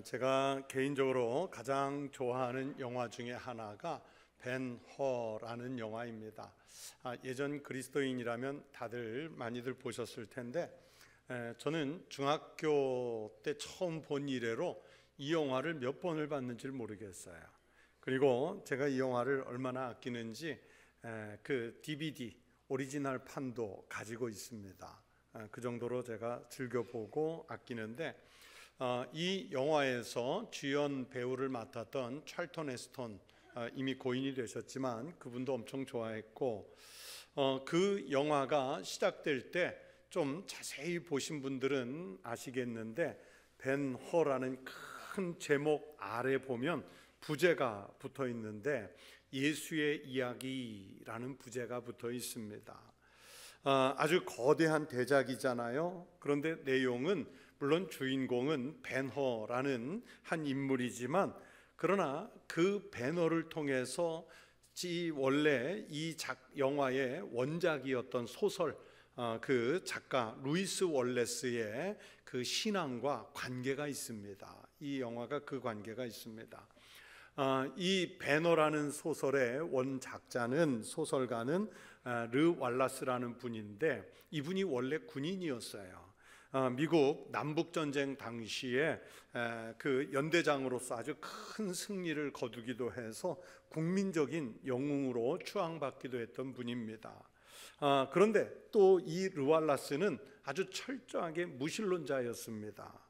제가 개인적으로 가장 좋아하는 영화 중에 하나가 벤 허라는 영화입니다. 예전 그리스도인이라면 다들 많이들 보셨을 텐데 저는 중학교 때 처음 본 이래로 이 영화를 몇 번을 봤는지 모르겠어요. 그리고 제가 이 영화를 얼마나 아끼는지 그 DVD 오리지널 판도 가지고 있습니다. 그 정도로 제가 즐겨보고 아끼는데 이 영화에서 주연 배우를 맡았던 찰턴 헤스턴, 이미 고인이 되셨지만 그분도 엄청 좋아했고, 그 영화가 시작될 때 좀 자세히 보신 분들은 아시겠는데 벤 허라는 큰 제목 아래 보면 부제가 붙어 있는데 예수의 이야기라는 부제가 붙어 있습니다. 아주 거대한 대작이잖아요. 그런데 내용은 물론 주인공은 벤 허라는 한 인물이지만, 그러나 그 벤 허를 통해서 원래 이 영화의 원작이었던 소설, 그 작가 루이스 월레스의 그 신앙과 관계가 있습니다. 이 영화가 그 관계가 있습니다. 이 벤 허라는 소설의 원작자는, 소설가는 르 왈라스라는 분인데, 이분이 원래 군인이었어요. 미국 남북전쟁 당시에 그 연대장으로서 아주 큰 승리를 거두기도 해서 국민적인 영웅으로 추앙받기도 했던 분입니다. 그런데 또 이 르왈라스는 아주 철저하게 무신론자였습니다.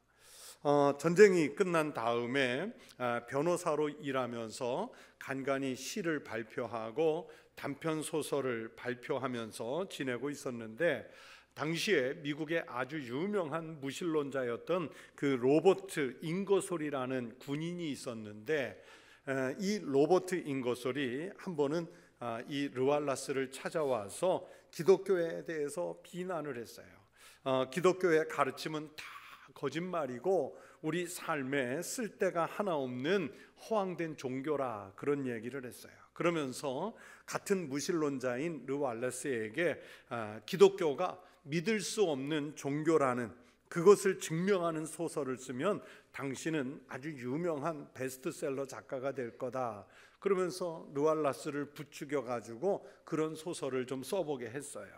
전쟁이 끝난 다음에 변호사로 일하면서 간간히 시를 발표하고 단편 소설을 발표하면서 지내고 있었는데, 당시에 미국의 아주 유명한 무신론자였던 그 로버트 잉거솔이라는 군인이 있었는데, 이 로버트 잉거솔이 한 번은 이 르왈라스를 찾아와서 기독교에 대해서 비난을 했어요. 기독교의 가르침은 다 거짓말이고 우리 삶에 쓸데가 하나 없는 허황된 종교라, 그런 얘기를 했어요. 그러면서 같은 무신론자인 르왈라스에게 기독교가 믿을 수 없는 종교라는, 그것을 증명하는 소설을 쓰면 당신은 아주 유명한 베스트셀러 작가가 될 거다, 그러면서 르왈라스를 부추겨 가지고 그런 소설을 좀 써보게 했어요.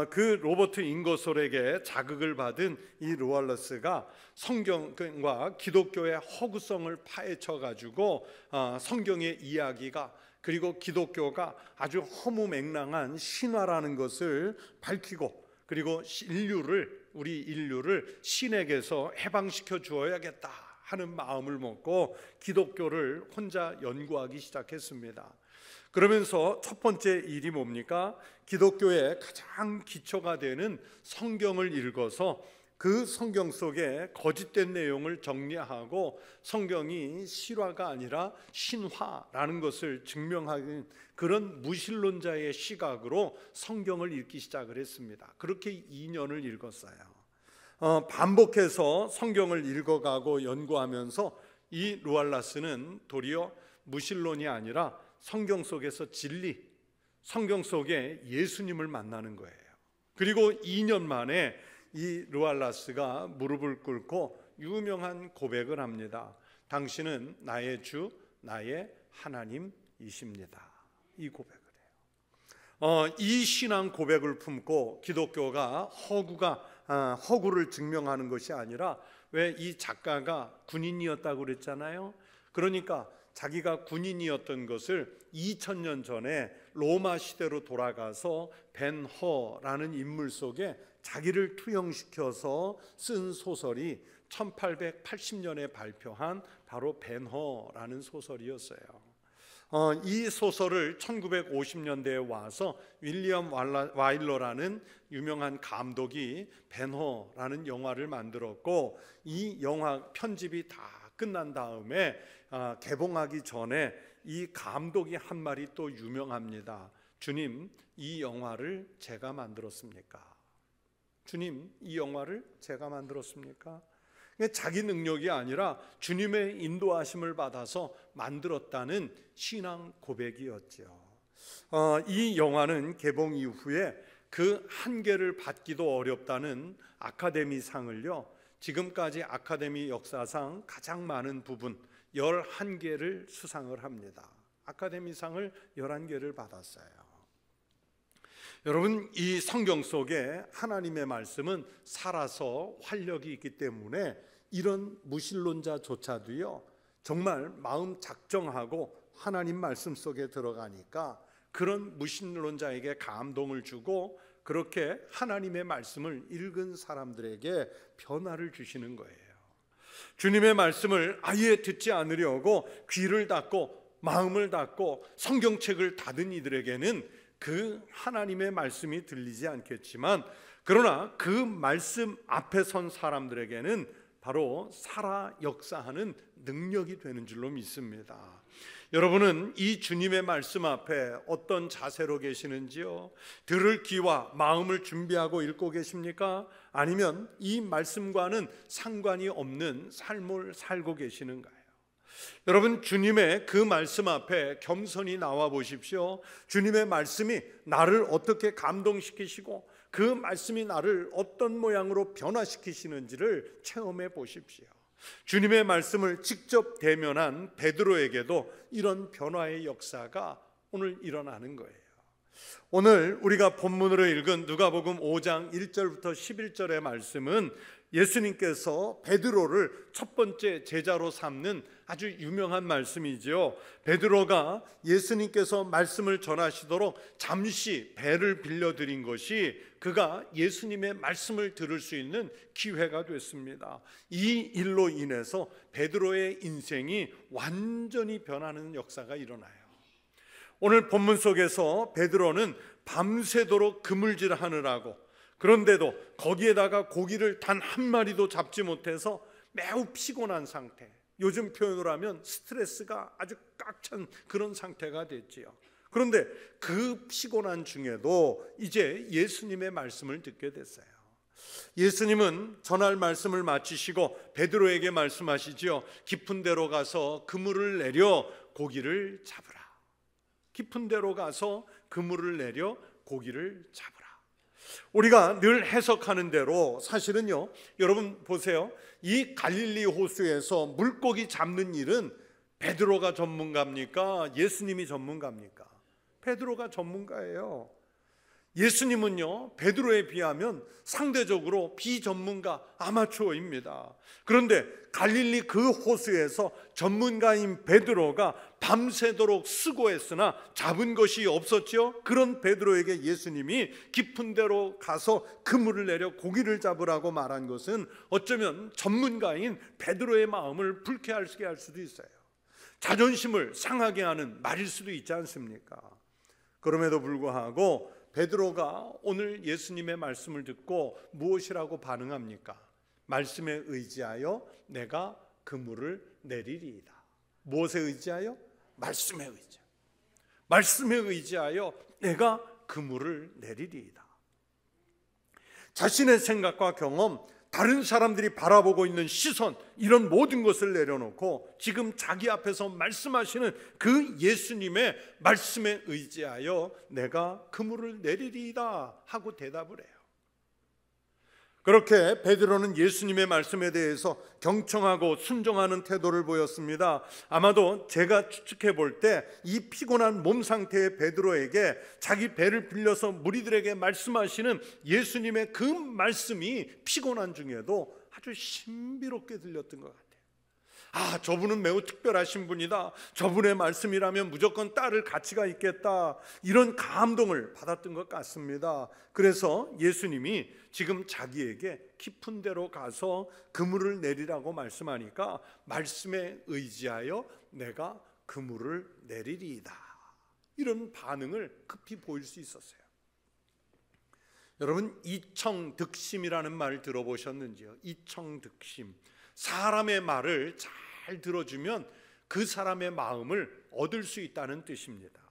그 로버트 잉거솔에게 자극을 받은 이 르왈라스가 성경과 기독교의 허구성을 파헤쳐 가지고 성경의 이야기가, 그리고 기독교가 아주 허무맹랑한 신화라는 것을 밝히고, 그리고 우리 인류를 신에게서 해방시켜 주어야겠다 하는 마음을 먹고 기독교를 혼자 연구하기 시작했습니다. 그러면서 첫 번째 일이 뭡니까? 기독교의 가장 기초가 되는 성경을 읽어서 그 성경 속에 거짓된 내용을 정리하고 성경이 실화가 아니라 신화라는 것을 증명하는 그런 무신론자의 시각으로 성경을 읽기 시작을 했습니다. 그렇게 2년을 읽었어요. 반복해서 성경을 읽어가고 연구하면서 이 르왈라스는 도리어 무신론이 아니라 성경 속에서 진리, 성경 속에 예수님을 만나는 거예요. 그리고 2년 만에 이 르왈라스가 무릎을 꿇고 유명한 고백을 합니다. 당신은 나의 주, 나의 하나님이십니다. 이 고백을 해요. 이 신앙 고백을 품고 기독교가 허구를 증명하는 것이 아니라, 왜 이 작가가 군인이었다고 그랬잖아요. 그러니까 자기가 군인이었던 것을 2000년 전에 로마 시대로 돌아가서 벤 허라는 인물 속에 자기를 투영시켜서 쓴 소설이 1880년에 발표한 바로 벤 허라는 소설이었어요. 이 소설을 1950년대에 와서 윌리엄 와일러라는 유명한 감독이 벤 허라는 영화를 만들었고, 이 영화 편집이 다 끝난 다음에 개봉하기 전에 이 감독이 한 말이 또 유명합니다. 주님, 이 영화를 제가 만들었습니까? 주님, 이 영화를 제가 만들었습니까? 자기 능력이 아니라 주님의 인도하심을 받아서 만들었다는 신앙 고백이었죠. 이 영화는 개봉 이후에 그 한 개를 받기도 어렵다는 아카데미 상을요 지금까지 아카데미 역사상 가장 많은 부분 11개를 수상을 합니다. 아카데미상을 11개를 받았어요. 여러분, 이 성경 속에 하나님의 말씀은 살아서 활력이 있기 때문에 이런 무신론자조차도요, 정말 마음 작정하고 하나님 말씀 속에 들어가니까 그런 무신론자에게 감동을 주고 그렇게 하나님의 말씀을 읽은 사람들에게 변화를 주시는 거예요. 주님의 말씀을 아예 듣지 않으려고 귀를 닫고 마음을 닫고 성경책을 닫은 이들에게는 그 하나님의 말씀이 들리지 않겠지만, 그러나 그 말씀 앞에 선 사람들에게는 바로 살아 역사하는 능력이 되는 줄로 믿습니다. 여러분은 이 주님의 말씀 앞에 어떤 자세로 계시는지요? 들을 귀와 마음을 준비하고 읽고 계십니까? 아니면 이 말씀과는 상관이 없는 삶을 살고 계시는가요? 여러분, 주님의 그 말씀 앞에 겸손히 나와 보십시오. 주님의 말씀이 나를 어떻게 감동시키시고 그 말씀이 나를 어떤 모양으로 변화시키시는지를 체험해 보십시오. 주님의 말씀을 직접 대면한 베드로에게도 이런 변화의 역사가 오늘 일어나는 거예요. 오늘 우리가 본문으로 읽은 누가복음 5장 1절부터 11절의 말씀은 예수님께서 베드로를 첫 번째 제자로 삼는 아주 유명한 말씀이지요. 베드로가 예수님께서 말씀을 전하시도록 잠시 배를 빌려드린 것이 그가 예수님의 말씀을 들을 수 있는 기회가 됐습니다. 이 일로 인해서 베드로의 인생이 완전히 변하는 역사가 일어나요. 오늘 본문 속에서 베드로는 밤새도록 그물질하느라고, 그런데도 거기에다가 고기를 단 한 마리도 잡지 못해서 매우 피곤한 상태, 요즘 표현으로 하면 스트레스가 아주 꽉 찬 그런 상태가 됐지요. 그런데 그 피곤한 중에도 이제 예수님의 말씀을 듣게 됐어요. 예수님은 전할 말씀을 마치시고 베드로에게 말씀하시지요. 깊은 데로 가서 그물을 내려 고기를 잡으라. 깊은 데로 가서 그물을 내려 고기를 잡으라. 우리가 늘 해석하는 대로 사실은요, 여러분 보세요. 이 갈릴리 호수에서 물고기 잡는 일은 베드로가 전문가입니까? 예수님이 전문가입니까? 베드로가 전문가예요. 예수님은요, 베드로에 비하면 상대적으로 비전문가, 아마추어입니다. 그런데 갈릴리 그 호수에서 전문가인 베드로가 밤새도록 수고했으나 잡은 것이 없었죠. 그런 베드로에게 예수님이 깊은 데로 가서 그물을 내려 고기를 잡으라고 말한 것은 어쩌면 전문가인 베드로의 마음을 불쾌하게 할 수도 있어요. 자존심을 상하게 하는 말일 수도 있지 않습니까? 그럼에도 불구하고 베드로가 오늘 예수님의 말씀을 듣고 무엇이라고 반응합니까? 말씀에 의지하여 내가 그물을 내리리이다. 무엇에 의지하여? 말씀에 의지하여. 말씀에 의지하여 내가 그물을 내리리이다. 자신의 생각과 경험, 다른 사람들이 바라보고 있는 시선, 이런 모든 것을 내려놓고 지금 자기 앞에서 말씀하시는 그 예수님의 말씀에 의지하여 내가 그물을 내리리이다 하고 대답을 해요. 그렇게 베드로는 예수님의 말씀에 대해서 경청하고 순종하는 태도를 보였습니다. 아마도 제가 추측해 볼 때 이 피곤한 몸 상태의 베드로에게 자기 배를 빌려서 무리들에게 말씀하시는 예수님의 그 말씀이 피곤한 중에도 아주 신비롭게 들렸던 것 같아요. 아, 저분은 매우 특별하신 분이다. 저분의 말씀이라면 무조건 따를 가치가 있겠다. 이런 감동을 받았던 것 같습니다. 그래서 예수님이 지금 자기에게 깊은 데로 가서 그물을 내리라고 말씀하니까 말씀에 의지하여 내가 그물을 내리리이다. 이런 반응을 급히 보일 수 있었어요. 여러분, 이청득심이라는 말 들어보셨는지요? 이청득심. 사람의 말을 잘 들어주면 그 사람의 마음을 얻을 수 있다는 뜻입니다.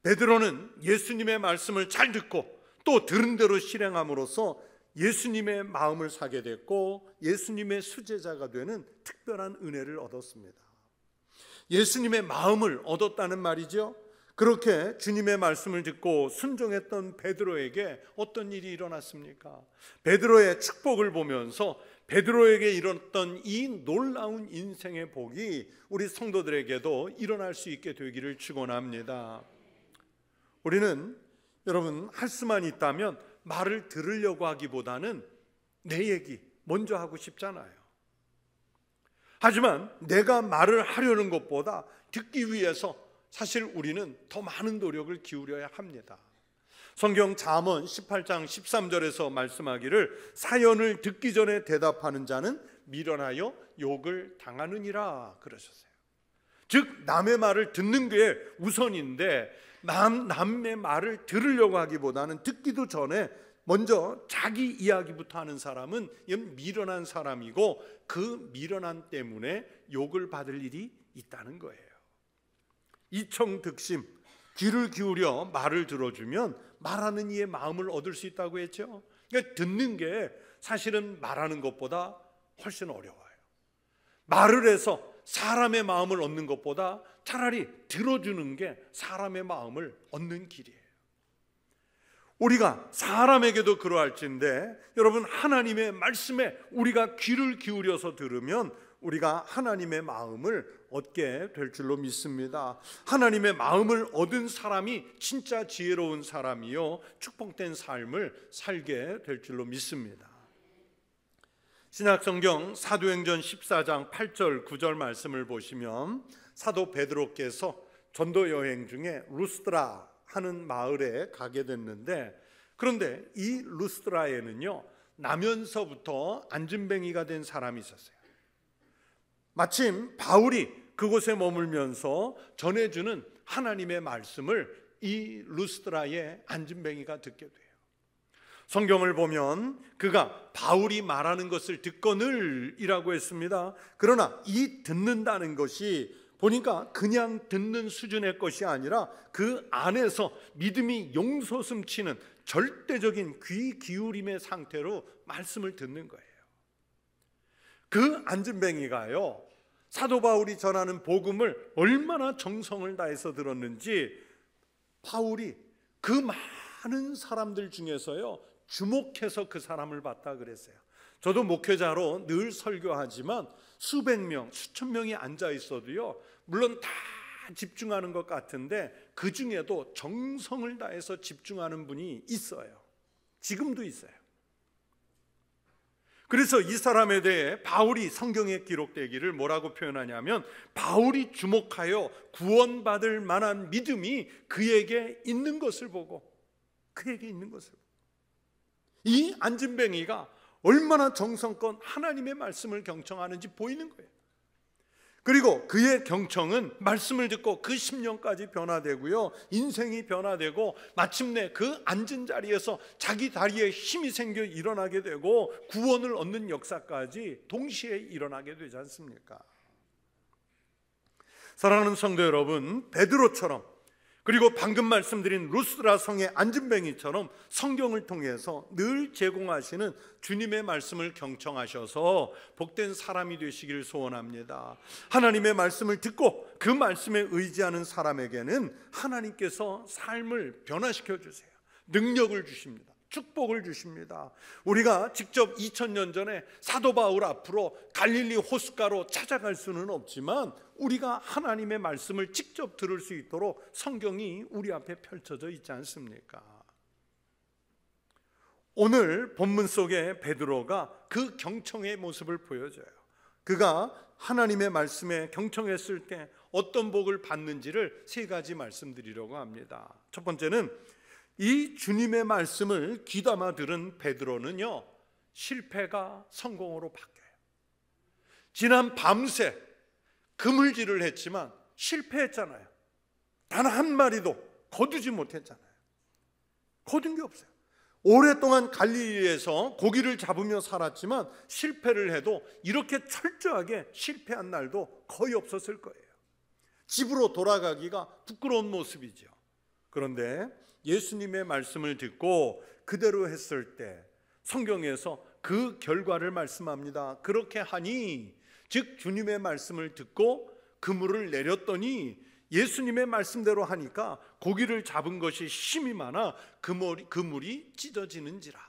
베드로는 예수님의 말씀을 잘 듣고 또 들은 대로 실행함으로써 예수님의 마음을 사게 됐고 예수님의 수제자가 되는 특별한 은혜를 얻었습니다. 예수님의 마음을 얻었다는 말이죠. 그렇게 주님의 말씀을 듣고 순종했던 베드로에게 어떤 일이 일어났습니까? 베드로의 축복을 보면서 베드로에게 일어났던 이 놀라운 인생의 복이 우리 성도들에게도 일어날 수 있게 되기를 축원합니다. 우리는 여러분 할 수만 있다면 말을 들으려고 하기보다는 내 얘기 먼저 하고 싶잖아요. 하지만 내가 말을 하려는 것보다 듣기 위해서 사실 우리는 더 많은 노력을 기울여야 합니다. 성경 잠언 18장 13절에서 말씀하기를 사연을 듣기 전에 대답하는 자는 미련하여 욕을 당하느니라 그러셨어요. 즉 남의 말을 듣는 게 우선인데 남의 말을 들으려고 하기보다는 듣기도 전에 먼저 자기 이야기부터 하는 사람은 미련한 사람이고 그 미련함 때문에 욕을 받을 일이 있다는 거예요. 이청득심, 귀를 기울여 말을 들어주면 말하는 이의 마음을 얻을 수 있다고 했죠. 그러니까 듣는 게 사실은 말하는 것보다 훨씬 어려워요. 말을 해서 사람의 마음을 얻는 것보다 차라리 들어주는 게 사람의 마음을 얻는 길이에요. 우리가 사람에게도 그러할진데 여러분 하나님의 말씀에 우리가 귀를 기울여서 들으면 우리가 하나님의 마음을 얻게 될 줄로 믿습니다. 하나님의 마음을 얻은 사람이 진짜 지혜로운 사람이요 축복된 삶을 살게 될 줄로 믿습니다. 신약성경 사도행전 14장 8절 9절 말씀을 보시면 사도 베드로께서 전도 여행 중에 루스드라 하는 마을에 가게 됐는데, 그런데 이 루스드라에는요 나면서부터 안진뱅이가 된 사람이 있었어요. 마침 바울이 그곳에 머물면서 전해주는 하나님의 말씀을 이 루스드라의 안진뱅이가 듣게 돼요. 성경을 보면 그가 바울이 말하는 것을 듣거늘이라고 했습니다. 그러나 이 듣는다는 것이 보니까 그냥 듣는 수준의 것이 아니라 그 안에서 믿음이 용솟음치는 절대적인 귀 기울임의 상태로 말씀을 듣는 거예요. 그 안진뱅이가요 사도 바울이 전하는 복음을 얼마나 정성을 다해서 들었는지 바울이 그 많은 사람들 중에서요 주목해서 그 사람을 봤다 그랬어요. 저도 목회자로 늘 설교하지만 수백 명, 수천 명이 앉아 있어도요 물론 다 집중하는 것 같은데 그 중에도 정성을 다해서 집중하는 분이 있어요. 지금도 있어요. 그래서 이 사람에 대해 바울이 성경에 기록되기를 뭐라고 표현하냐면 바울이 주목하여 구원받을 만한 믿음이 그에게 있는 것을 보고 이 안진뱅이가 얼마나 정성껏 하나님의 말씀을 경청하는지 보이는 거예요. 그리고 그의 경청은 말씀을 듣고 그 10년까지 변화되고요 인생이 변화되고 마침내 그 앉은 자리에서 자기 다리에 힘이 생겨 일어나게 되고 구원을 얻는 역사까지 동시에 일어나게 되지 않습니까? 사랑하는 성도 여러분, 베드로처럼 그리고 방금 말씀드린 루스드라 성의 안진뱅이처럼 성경을 통해서 늘 제공하시는 주님의 말씀을 경청하셔서 복된 사람이 되시기를 소원합니다. 하나님의 말씀을 듣고 그 말씀에 의지하는 사람에게는 하나님께서 삶을 변화시켜 주세요. 능력을 주십니다. 축복을 주십니다. 우리가 직접 2000년 전에 사도 바울 앞으로 갈릴리 호숫가로 찾아갈 수는 없지만 우리가 하나님의 말씀을 직접 들을 수 있도록 성경이 우리 앞에 펼쳐져 있지 않습니까? 오늘 본문 속에 베드로가 그 경청의 모습을 보여줘요. 그가 하나님의 말씀에 경청했을 때 어떤 복을 받는지를 세 가지 말씀드리려고 합니다. 첫 번째는 이 주님의 말씀을 귀담아 들은 베드로는요 실패가 성공으로 바뀌어요. 지난 밤새 그물질을 했지만 실패했잖아요. 단 한 마리도 거두지 못했잖아요. 거둔 게 없어요. 오랫동안 갈릴리에서 고기를 잡으며 살았지만 실패를 해도 이렇게 철저하게 실패한 날도 거의 없었을 거예요. 집으로 돌아가기가 부끄러운 모습이죠. 그런데 예수님의 말씀을 듣고 그대로 했을 때 성경에서 그 결과를 말씀합니다. 그렇게 하니, 즉 주님의 말씀을 듣고 그물을 내렸더니 예수님의 말씀대로 하니까 고기를 잡은 것이 힘이 많아 그물이 찢어지는지라.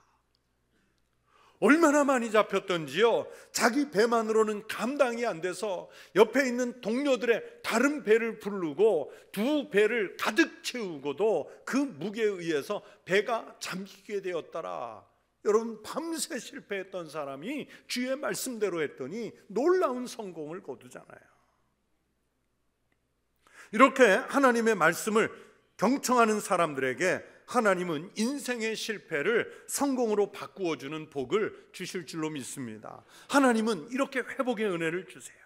얼마나 많이 잡혔던지요. 자기 배만으로는 감당이 안 돼서 옆에 있는 동료들의 다른 배를 부르고 두 배를 가득 채우고도 그 무게에 의해서 배가 잠기게 되었더라. 여러분, 밤새 실패했던 사람이 주의 말씀대로 했더니 놀라운 성공을 거두잖아요. 이렇게 하나님의 말씀을 경청하는 사람들에게 하나님은 인생의 실패를 성공으로 바꾸어주는 복을 주실 줄로 믿습니다. 하나님은 이렇게 회복의 은혜를 주세요.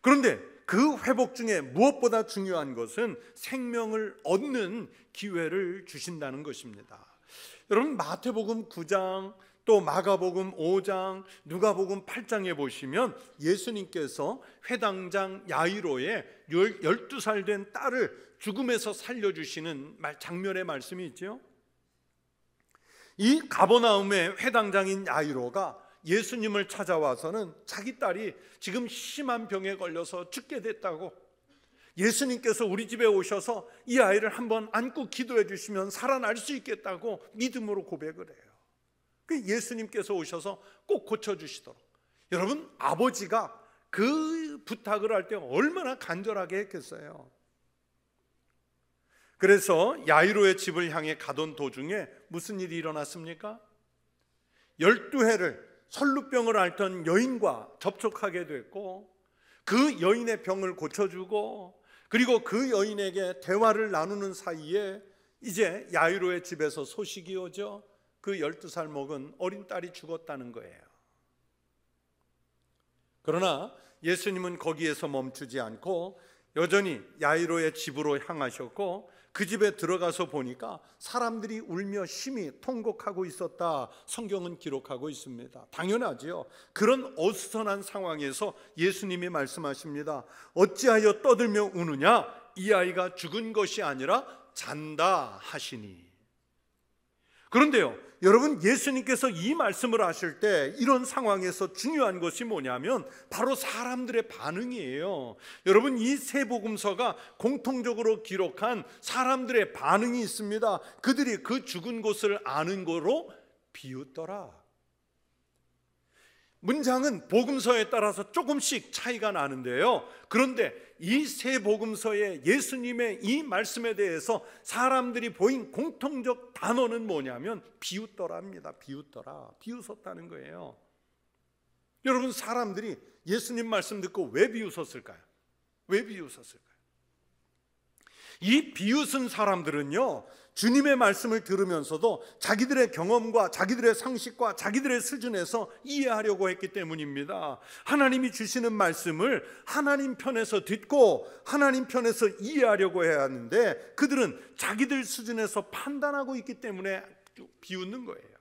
그런데 그 회복 중에 무엇보다 중요한 것은 생명을 얻는 기회를 주신다는 것입니다. 여러분, 마태복음 9장 또 마가복음 5장 누가복음 8장에 보시면 예수님께서 회당장 야이로의 12살 된 딸을 죽음에서 살려주시는 장면의 말씀이 있죠. 이 가버나움의 회당장인 야이로가 예수님을 찾아와서는 자기 딸이 지금 심한 병에 걸려서 죽게 됐다고, 예수님께서 우리 집에 오셔서 이 아이를 한번 안고 기도해 주시면 살아날 수 있겠다고 믿음으로 고백을 해요. 예수님께서 오셔서 꼭 고쳐주시도록. 여러분, 아버지가 그 부탁을 할 때 얼마나 간절하게 했겠어요. 그래서 야이로의 집을 향해 가던 도중에 무슨 일이 일어났습니까? 12해를 설루병을 앓던 여인과 접촉하게 됐고, 그 여인의 병을 고쳐주고, 그리고 그 여인에게 대화를 나누는 사이에 이제 야이로의 집에서 소식이 오죠. 그 12살 먹은 어린 딸이 죽었다는 거예요. 그러나 예수님은 거기에서 멈추지 않고 여전히 야이로의 집으로 향하셨고, 그 집에 들어가서 보니까 사람들이 울며 심히 통곡하고 있었다, 성경은 기록하고 있습니다. 당연하지요. 그런 어수선한 상황에서 예수님이 말씀하십니다. 어찌하여 떠들며 우느냐? 이 아이가 죽은 것이 아니라 잔다 하시니. 그런데요, 여러분, 예수님께서 이 말씀을 하실 때 이런 상황에서 중요한 것이 뭐냐면 바로 사람들의 반응이에요. 여러분, 이 세 복음서가 공통적으로 기록한 사람들의 반응이 있습니다. 그들이 그 죽은 곳을 아는 거로 비웃더라. 문장은 복음서에 따라서 조금씩 차이가 나는데요, 그런데 이 세 복음서의 예수님의 이 말씀에 대해서 사람들이 보인 공통적 단어는 뭐냐면 비웃더라입니다. 비웃더라, 비웃었다는 거예요. 여러분, 사람들이 예수님 말씀 듣고 왜 비웃었을까요? 왜 비웃었을까요? 이 비웃은 사람들은요, 주님의 말씀을 들으면서도 자기들의 경험과 자기들의 상식과 자기들의 수준에서 이해하려고 했기 때문입니다. 하나님이 주시는 말씀을 하나님 편에서 듣고 하나님 편에서 이해하려고 해야 하는데 그들은 자기들 수준에서 판단하고 있기 때문에 비웃는 거예요.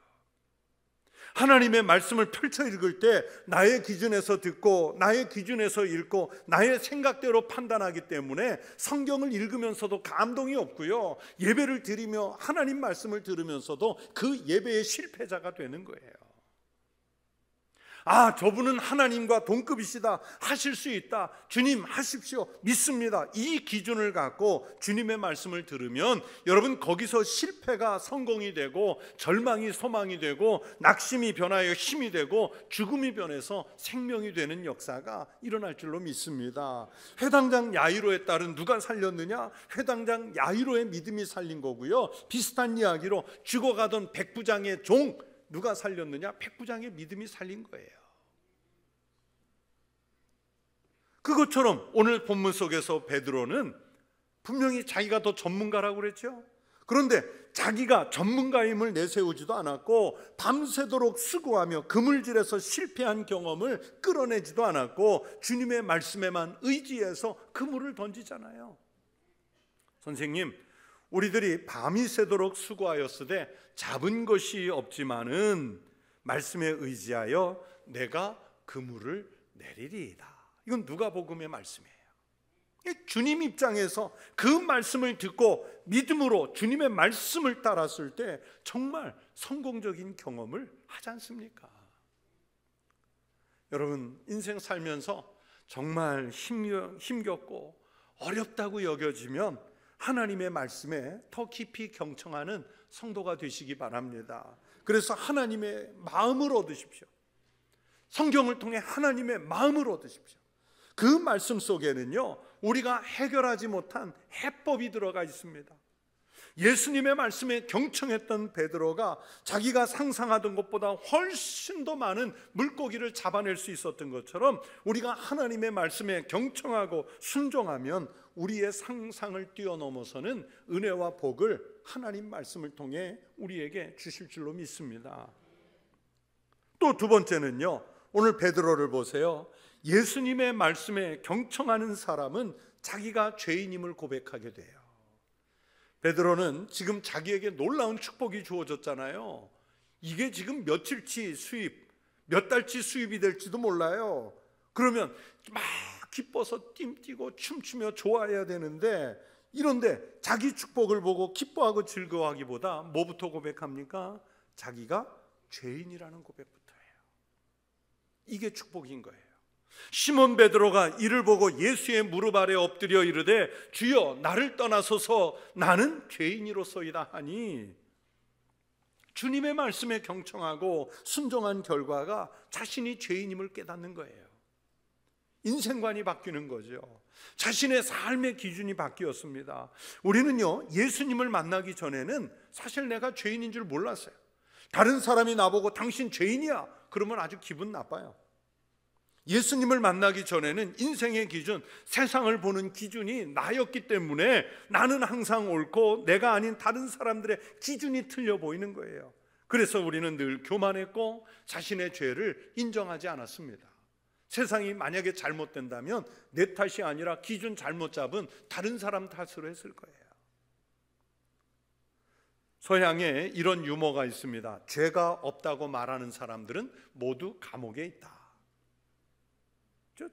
하나님의 말씀을 펼쳐 읽을 때 나의 기준에서 듣고 나의 기준에서 읽고 나의 생각대로 판단하기 때문에 성경을 읽으면서도 감동이 없고요, 예배를 드리며 하나님 말씀을 들으면서도 그 예배의 실패자가 되는 거예요. 아, 저분은 하나님과 동급이시다, 하실 수 있다, 주님 하십시오, 믿습니다, 이 기준을 갖고 주님의 말씀을 들으면 여러분, 거기서 실패가 성공이 되고 절망이 소망이 되고 낙심이 변하여 힘이 되고 죽음이 변해서 생명이 되는 역사가 일어날 줄로 믿습니다. 회당장 야이로의 딸은 누가 살렸느냐? 회당장 야이로의 믿음이 살린 거고요, 비슷한 이야기로 죽어가던 백부장의 종 누가 살렸느냐? 백부장의 믿음이 살린 거예요. 그것처럼 오늘 본문 속에서 베드로는 분명히 자기가 더 전문가라고 그랬죠. 그런데 자기가 전문가임을 내세우지도 않았고 밤새도록 수고하며 그물질에서 실패한 경험을 끌어내지도 않았고 주님의 말씀에만 의지해서 그물을 던지잖아요. 선생님, 우리들이 밤이 새도록 수고하였으되 잡은 것이 없지만은 말씀에 의지하여 내가 그물을 내리리이다. 이건 누가복음의 말씀이에요. 주님 입장에서 그 말씀을 듣고 믿음으로 주님의 말씀을 따랐을 때 정말 성공적인 경험을 하지 않습니까? 여러분, 인생 살면서 정말 힘겹고 어렵다고 여겨지면 하나님의 말씀에 더 깊이 경청하는 성도가 되시기 바랍니다. 그래서 하나님의 마음을 얻으십시오. 성경을 통해 하나님의 마음을 얻으십시오. 그 말씀 속에는요, 우리가 해결하지 못한 해법이 들어가 있습니다. 예수님의 말씀에 경청했던 베드로가 자기가 상상하던 것보다 훨씬 더 많은 물고기를 잡아낼 수 있었던 것처럼, 우리가 하나님의 말씀에 경청하고 순종하면 우리의 상상을 뛰어넘어서는 은혜와 복을 하나님 말씀을 통해 우리에게 주실 줄로 믿습니다. 또 두 번째는요, 오늘 베드로를 보세요. 예수님의 말씀에 경청하는 사람은 자기가 죄인임을 고백하게 돼요. 베드로는 지금 자기에게 놀라운 축복이 주어졌잖아요. 이게 지금 며칠치 수입, 몇 달치 수입이 될지도 몰라요. 그러면 막 기뻐서 뜀뛰고 춤추며 좋아해야 되는데, 이런데 자기 축복을 보고 기뻐하고 즐거워하기보다 뭐부터 고백합니까? 자기가 죄인이라는 고백부터 해요. 이게 축복인 거예요. 시몬 베드로가 이를 보고 예수의 무릎 아래 엎드려 이르되 주여 나를 떠나소서 나는 죄인이로소이다 하니, 주님의 말씀에 경청하고 순종한 결과가 자신이 죄인임을 깨닫는 거예요. 인생관이 바뀌는 거죠. 자신의 삶의 기준이 바뀌었습니다. 우리는요, 예수님을 만나기 전에는 사실 내가 죄인인 줄 몰랐어요. 다른 사람이 나보고 당신 죄인이야 그러면 아주 기분 나빠요. 예수님을 만나기 전에는 인생의 기준, 세상을 보는 기준이 나였기 때문에 나는 항상 옳고 내가 아닌 다른 사람들의 기준이 틀려 보이는 거예요. 그래서 우리는 늘 교만했고 자신의 죄를 인정하지 않았습니다. 세상이 만약에 잘못된다면 내 탓이 아니라 기준 잘못 잡은 다른 사람 탓으로 했을 거예요. 서양에 이런 유머가 있습니다. 죄가 없다고 말하는 사람들은 모두 감옥에 있다.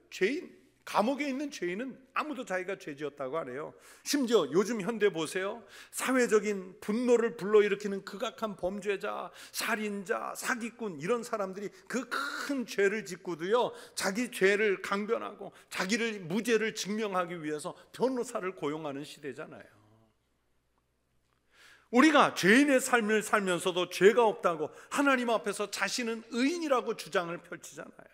죄인, 감옥에 있는 죄인은 아무도 자기가 죄지었다고 안 해요. 심지어 요즘 현대 보세요. 사회적인 분노를 불러일으키는 극악한 범죄자, 살인자, 사기꾼, 이런 사람들이 그 큰 죄를 짓고도요, 자기 죄를 강변하고 자기를 무죄를 증명하기 위해서 변호사를 고용하는 시대잖아요. 우리가 죄인의 삶을 살면서도 죄가 없다고 하나님 앞에서 자신은 의인이라고 주장을 펼치잖아요.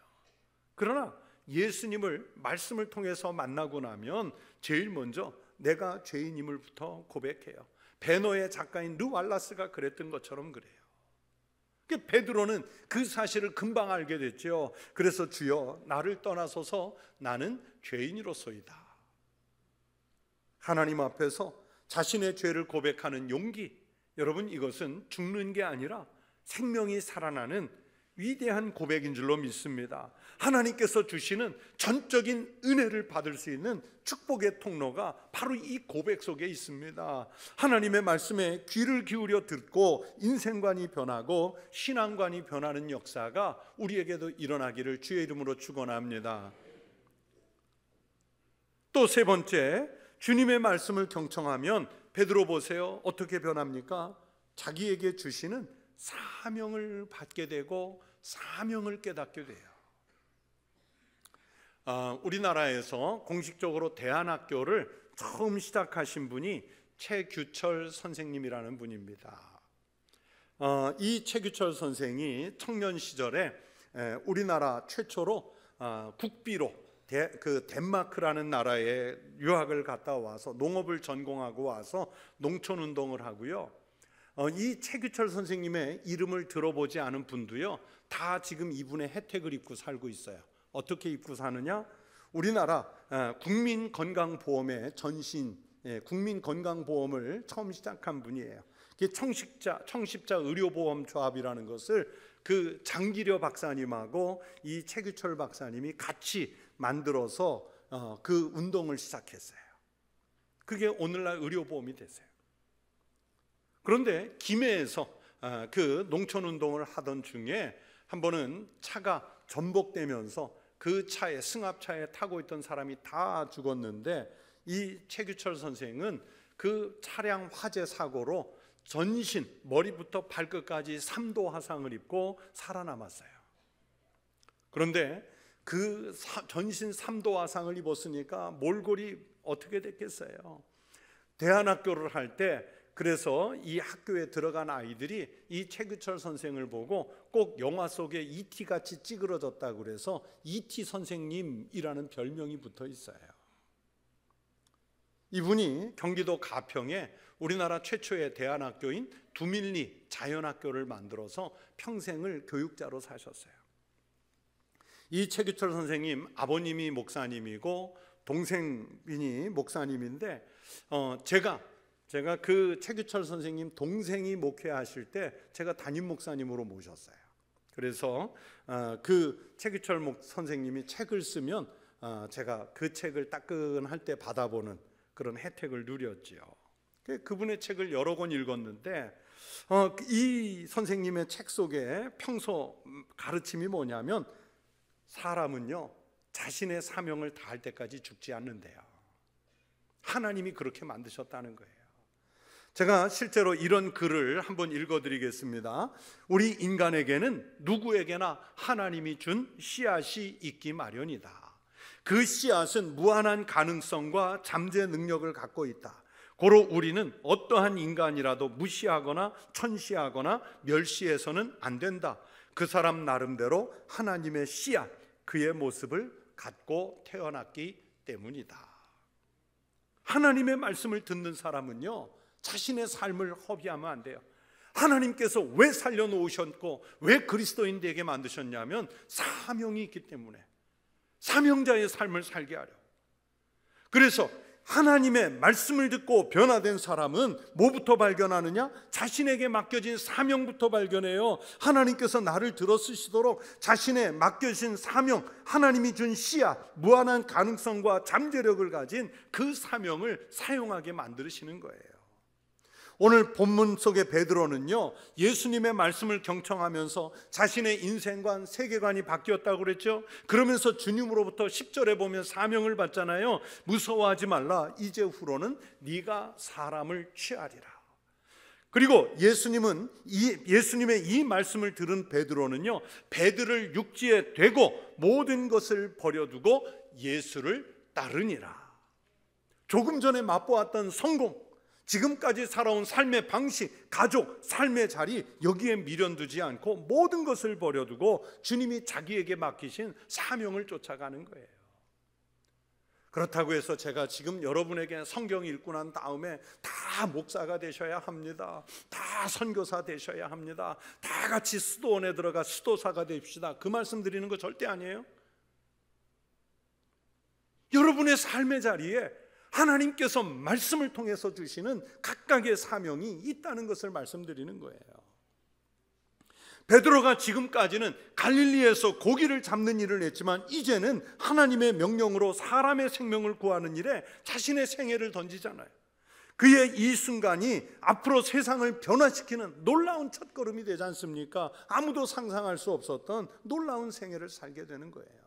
그러나 예수님을 말씀을 통해서 만나고 나면 제일 먼저 내가 죄인임을부터 고백해요. 베너의 작가인 르 왈라스가 그랬던 것처럼 그래요. 베드로는 그 사실을 금방 알게 됐죠. 그래서 주여 나를 떠나소서 나는 죄인이로소이다. 하나님 앞에서 자신의 죄를 고백하는 용기, 여러분 이것은 죽는 게 아니라 생명이 살아나는 위대한 고백인 줄로 믿습니다. 하나님께서 주시는 전적인 은혜를 받을 수 있는 축복의 통로가 바로 이 고백 속에 있습니다. 하나님의 말씀에 귀를 기울여 듣고 인생관이 변하고 신앙관이 변하는 역사가 우리에게도 일어나기를 주의 이름으로 축원합니다. 또 세 번째, 주님의 말씀을 경청하면 베드로 보세요. 어떻게 변합니까? 자기에게 주시는 사명을 받게 되고 사명을 깨닫게 돼요. 우리나라에서 공식적으로 대안학교를 처음 시작하신 분이 최규철 선생님이라는 분입니다. 이 최규철 선생이 청년 시절에 우리나라 최초로 국비로 덴마크라는 나라에 유학을 갔다 와서 농업을 전공하고 와서 농촌운동을 하고요. 이 최규철 선생님의 이름을 들어보지 않은 분도요, 다 지금 이분의 혜택을 입고 살고 있어요. 어떻게 입고 사느냐? 우리나라 국민건강보험의 전신, 국민건강보험을 처음 시작한 분이에요. 청십자 의료보험조합이라는 것을 그 장기려 박사님하고 이 최규철 박사님이 같이 만들어서 그 운동을 시작했어요. 그게 오늘날 의료보험이 됐어요. 그런데 김해에서 그 농촌운동을 하던 중에 한 번은 차가 전복되면서 그 차에, 승합차에 타고 있던 사람이 다 죽었는데, 이 최규철 선생은 그 차량 화재 사고로 전신 머리부터 발끝까지 3도 화상을 입고 살아남았어요. 그런데 그 전신 3도 화상을 입었으니까 몰골이 어떻게 됐겠어요? 대안학교를 할 때 그래서 이 학교에 들어간 아이들이 이 최규철 선생을 보고 꼭 영화 속에 E.T. 같이 찌그러졌다고 그래서 E.T. 선생님이라는 별명이 붙어 있어요. 이분이 경기도 가평에 우리나라 최초의 대안학교인 두밀리 자연학교를 만들어서 평생을 교육자로 사셨어요. 이 최규철 선생님 아버님이 목사님이고 동생이 목사님인데 제가 그 최규철 선생님 동생이 목회하실 때 제가 담임 목사님으로 모셨어요. 그래서 그 최규철 선생님이 책을 쓰면 제가 그 책을 따끈할 때 받아보는 그런 혜택을 누렸지요. 그분의 책을 여러 권 읽었는데 이 선생님의 책 속에 평소 가르침이 뭐냐면 사람은요 자신의 사명을 다할 때까지 죽지 않는데요. 하나님이 그렇게 만드셨다는 거예요. 제가 실제로 이런 글을 한번 읽어드리겠습니다. 우리 인간에게는 누구에게나 하나님이 준 씨앗이 있기 마련이다. 그 씨앗은 무한한 가능성과 잠재 능력을 갖고 있다. 고로 우리는 어떠한 인간이라도 무시하거나 천시하거나 멸시해서는 안 된다. 그 사람 나름대로 하나님의 씨앗, 그의 모습을 갖고 태어났기 때문이다. 하나님의 말씀을 듣는 사람은요 자신의 삶을 허비하면 안 돼요. 하나님께서 왜 살려놓으셨고 왜 그리스도인 되게 만드셨냐면 사명이 있기 때문에 사명자의 삶을 살게 하려. 그래서 하나님의 말씀을 듣고 변화된 사람은 뭐부터 발견하느냐? 자신에게 맡겨진 사명부터 발견해요. 하나님께서 나를 들어 쓰시도록 자신의 맡겨진 사명, 하나님이 준 씨앗, 무한한 가능성과 잠재력을 가진 그 사명을 사용하게 만드시는 거예요. 오늘 본문 속의 베드로는요 예수님의 말씀을 경청하면서 자신의 인생관, 세계관이 바뀌었다고 그랬죠. 그러면서 주님으로부터 10절에 보면 사명을 받잖아요. 무서워하지 말라, 이제후로는 네가 사람을 취하리라. 그리고 예수님의 이 말씀을 들은 베드로는요 배들을 육지에 대고 모든 것을 버려두고 예수를 따르니라. 조금 전에 맛보았던 성공, 지금까지 살아온 삶의 방식, 가족, 삶의 자리, 여기에 미련두지 않고 모든 것을 버려두고 주님이 자기에게 맡기신 사명을 쫓아가는 거예요. 그렇다고 해서 제가 지금 여러분에게 성경 읽고 난 다음에 다 목사가 되셔야 합니다, 다 선교사 되셔야 합니다, 다 같이 수도원에 들어가 수도사가 됩시다, 그 말씀 드리는 거 절대 아니에요. 여러분의 삶의 자리에 하나님께서 말씀을 통해서 주시는 각각의 사명이 있다는 것을 말씀드리는 거예요. 베드로가 지금까지는 갈릴리에서 고기를 잡는 일을 했지만 이제는 하나님의 명령으로 사람의 생명을 구하는 일에 자신의 생애를 던지잖아요. 그의 이 순간이 앞으로 세상을 변화시키는 놀라운 첫걸음이 되지 않습니까? 아무도 상상할 수 없었던 놀라운 생애를 살게 되는 거예요.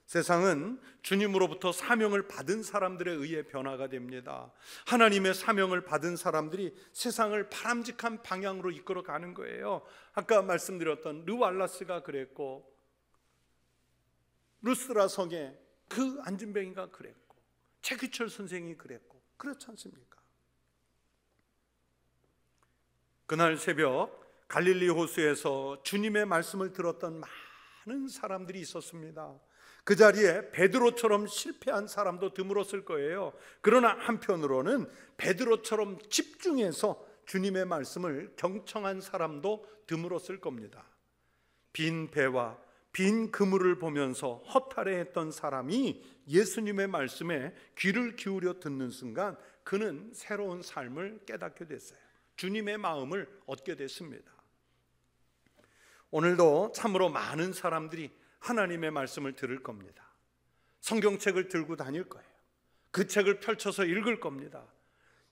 세상은 주님으로부터 사명을 받은 사람들에 의해 변화가 됩니다. 하나님의 사명을 받은 사람들이 세상을 바람직한 방향으로 이끌어 가는 거예요. 아까 말씀드렸던 르왈라스가 그랬고, 루스드라 성의 그 안진뱅이가 그랬고, 최규철 선생이 그랬고, 그렇지 않습니까? 그날 새벽 갈릴리 호수에서 주님의 말씀을 들었던 많은 사람들이 있었습니다. 그 자리에 베드로처럼 실패한 사람도 드물었을 거예요. 그러나 한편으로는 베드로처럼 집중해서 주님의 말씀을 경청한 사람도 드물었을 겁니다. 빈 배와 빈 그물을 보면서 허탈해했던 사람이 예수님의 말씀에 귀를 기울여 듣는 순간 그는 새로운 삶을 깨닫게 됐어요. 주님의 마음을 얻게 됐습니다. 오늘도 참으로 많은 사람들이 하나님의 말씀을 들을 겁니다. 성경책을 들고 다닐 거예요. 그 책을 펼쳐서 읽을 겁니다.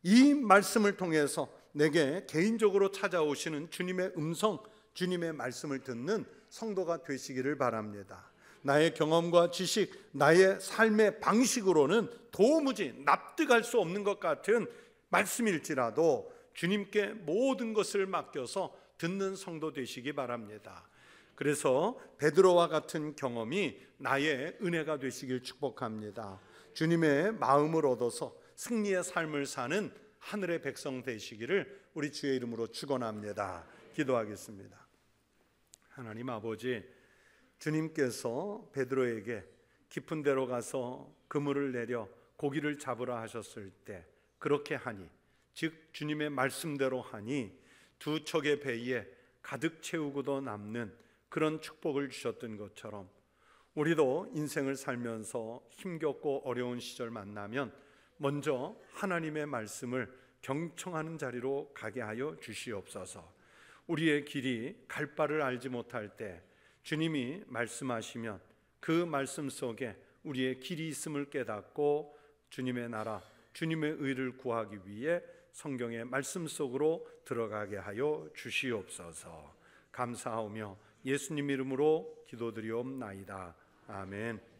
이 말씀을 통해서 내게 개인적으로 찾아오시는 주님의 음성, 주님의 말씀을 듣는 성도가 되시기를 바랍니다. 나의 경험과 지식, 나의 삶의 방식으로는 도무지 납득할 수 없는 것 같은 말씀일지라도 주님께 모든 것을 맡겨서 듣는 성도 되시기 바랍니다. 그래서 베드로와 같은 경험이 나의 은혜가 되시길 축복합니다. 주님의 마음을 얻어서 승리의 삶을 사는 하늘의 백성 되시기를 우리 주의 이름으로 축원합니다. 기도하겠습니다. 하나님 아버지, 주님께서 베드로에게 깊은 데로 가서 그물을 내려 고기를 잡으라 하셨을 때 그렇게 하니, 즉 주님의 말씀대로 하니 두 척의 배에 가득 채우고도 남는 그런 축복을 주셨던 것처럼 우리도 인생을 살면서 힘겹고 어려운 시절 만나면 먼저 하나님의 말씀을 경청하는 자리로 가게 하여 주시옵소서. 우리의 길이 갈 바를 알지 못할 때 주님이 말씀하시면 그 말씀 속에 우리의 길이 있음을 깨닫고 주님의 나라, 주님의 의를 구하기 위해 성경의 말씀 속으로 들어가게 하여 주시옵소서. 감사하며 예수님 이름으로 기도드리옵나이다. 아멘.